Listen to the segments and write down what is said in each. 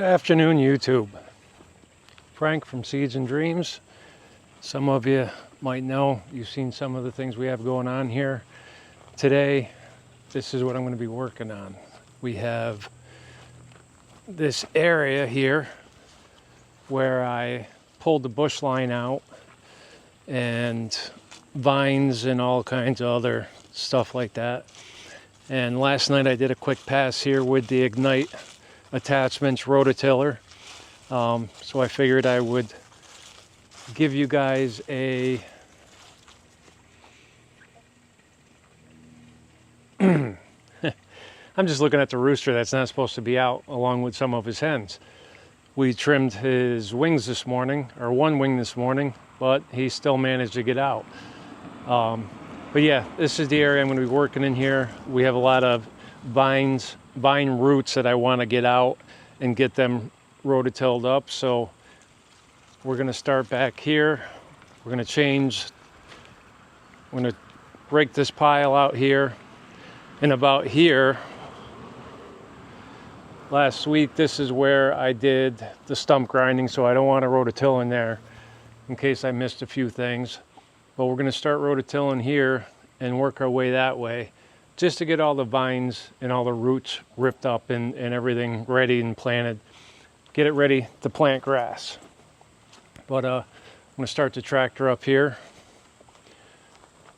Good afternoon, YouTube. Frank from Seeds and Dreams. Some of you might know, you've seen some of the things we have going on here. Today, this is what I'm going to be working on. We have this area here where I pulled the bush line out and vines and all kinds of other stuff like that. And last night I did a quick pass here with the Ignite attachments Rototiller. So I figured I would give you guys a I'm just looking at the rooster that's not supposed to be out along with some of his hens. We trimmed his wings this morning, or one wing this morning, but he still managed to get out. But yeah, this is the area I'm going to be working in here. We have a lot of vine roots that I want to get out and get them rototilled up. So we're going to start back here. We're going to change. I'm going to break this pile out here. And about here, last week, this is where I did the stump grinding, so I don't want to rototill in there in case I missed a few things. But we're going to start rototilling here and work our way that way, just to get all the vines and all the roots ripped up and everything ready and planted. Get it ready to plant grass. But I'm going to start the tractor up here,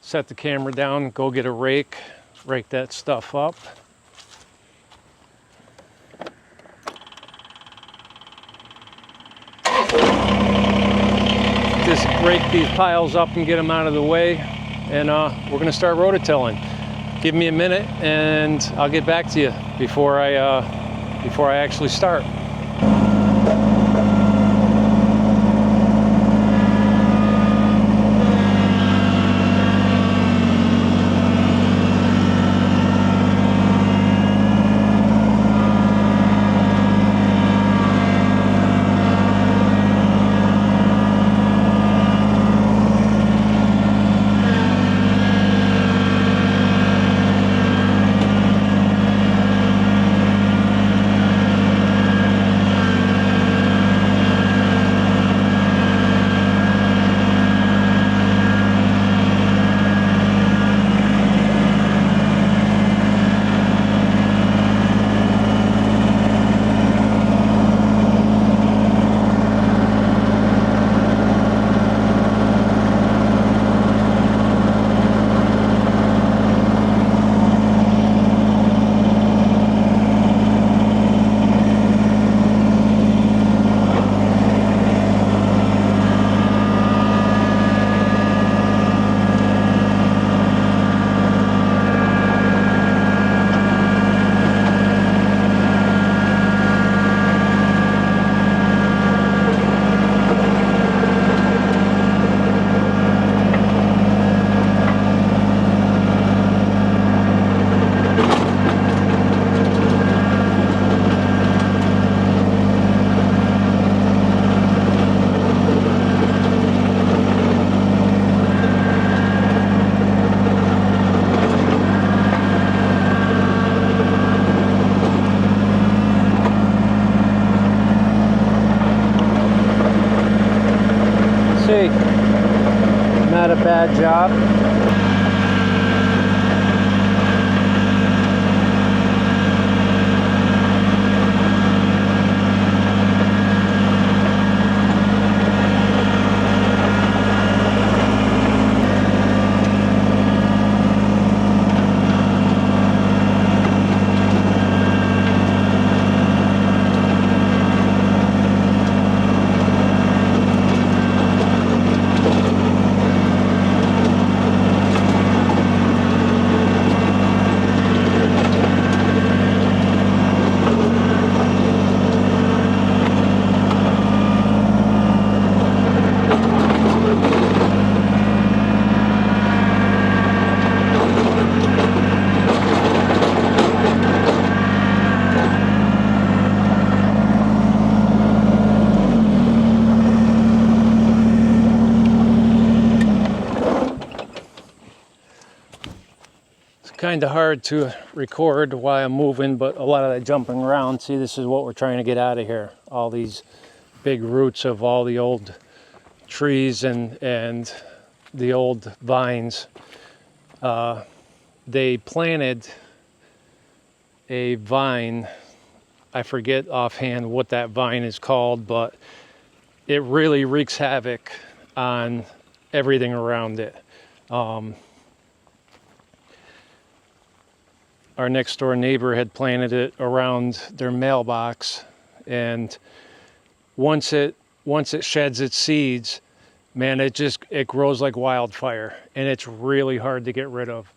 set the camera down, go get a rake, rake that stuff up. Just rake these piles up and get them out of the way, and we're going to start rototilling. Give me a minute and I'll get back to you before I actually start. Not a bad job. kind of hard to record while I'm moving, but a lot of that jumping around. See, this is what we're trying to get out of here. All these big roots of all the old trees and the old vines. They planted a vine, I forget offhand what that vine is called, but it really wreaks havoc on everything around it. Our next door neighbor had planted it around their mailbox, and once it sheds its seeds, man, it grows like wildfire, and it's really hard to get rid of.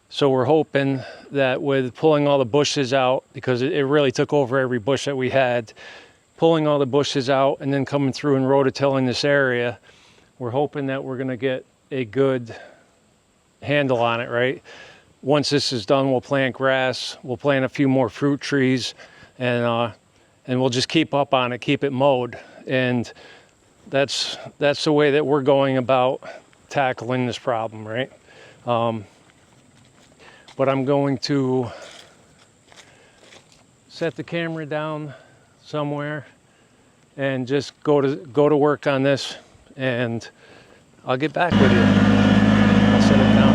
So we're hoping that with pulling all the bushes out, because it really took over every bush that we had, pulling all the bushes out and then coming through and rototilling this area, we're hoping that we're gonna get a good handle on it, right? Once this is done, we'll plant grass, we'll plant a few more fruit trees, and we'll just keep up on it, keep it mowed. And that's the way that we're going about tackling this problem, right? But I'm going to set the camera down somewhere and just go to work on this, and I'll get back with you. I'll set it down.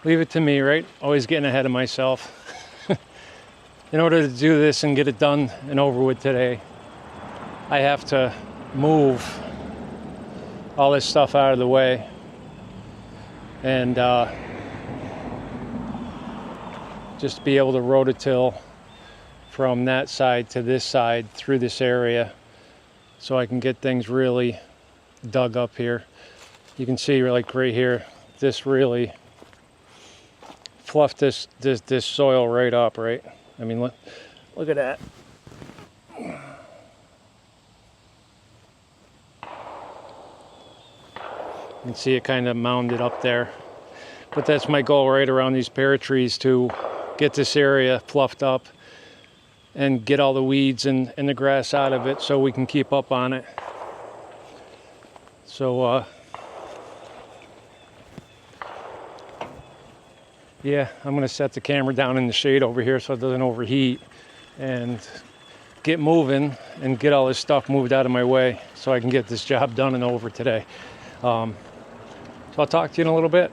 leave it to me, right? Always getting ahead of myself. In order to do this and get it done and over with today, I have to move all this stuff out of the way and just be able to rototill from that side to this side through this area so I can get things really dug up here. You can see like right here, this really fluffed this soil right up, right? I mean, look at that. You can see it kind of mounded up there. But that's my goal right around these pear trees, to get this area fluffed up and get all the weeds and the grass out of it so we can keep up on it. So yeah, I'm gonna set the camera down in the shade over here so it doesn't overheat, and get moving and get all this stuff moved out of my way so I can get this job done and over today. So I'll talk to you in a little bit.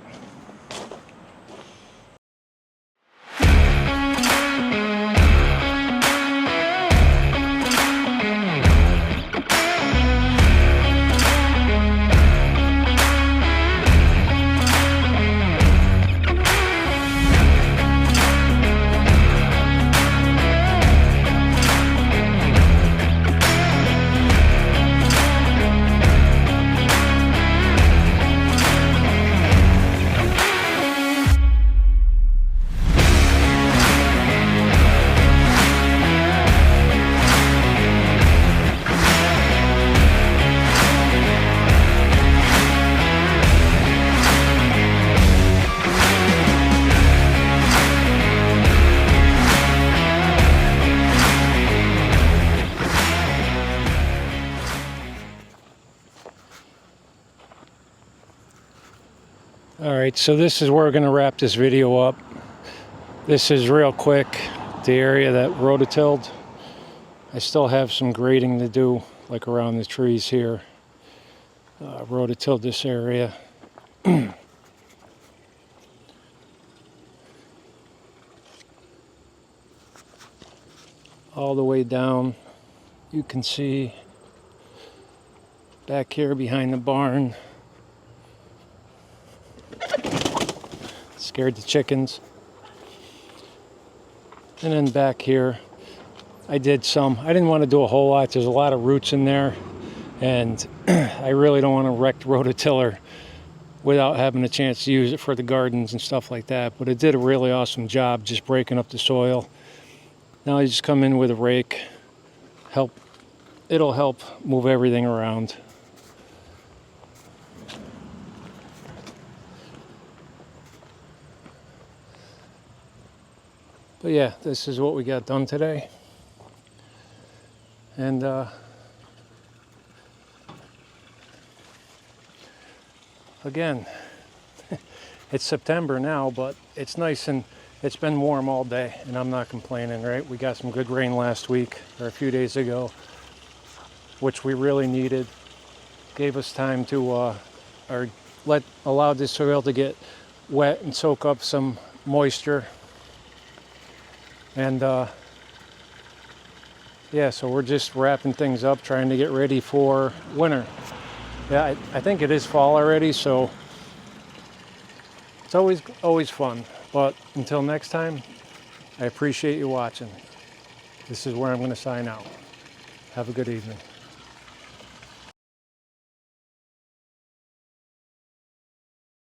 Alright, so this is where we're going to wrap this video up. This is real quick, the area that rototilled. I still have some grading to do, like around the trees here. Rototilled this area. All the way down, you can see back here behind the barn. Scared the chickens. And then back here, I didn't want to do a whole lot. There's a lot of roots in there, and I really don't want to wreck the rototiller without having a chance to use it for the gardens and stuff like that. But it did a really awesome job just breaking up the soil. Now I just come in with a rake. It'll help move everything around. But yeah, this is what we got done today. And again, it's September now, but it's nice and it's been warm all day, and I'm not complaining, right? We got some good rain last week, or a few days ago, which we really needed. Gave us time to, allowed this soil to get wet and soak up some moisture. And yeah, so we're just wrapping things up, trying to get ready for winter. Yeah, I think it is fall already, so it's always fun. But until next time, I appreciate you watching. This is where I'm going to sign out. Have a good evening.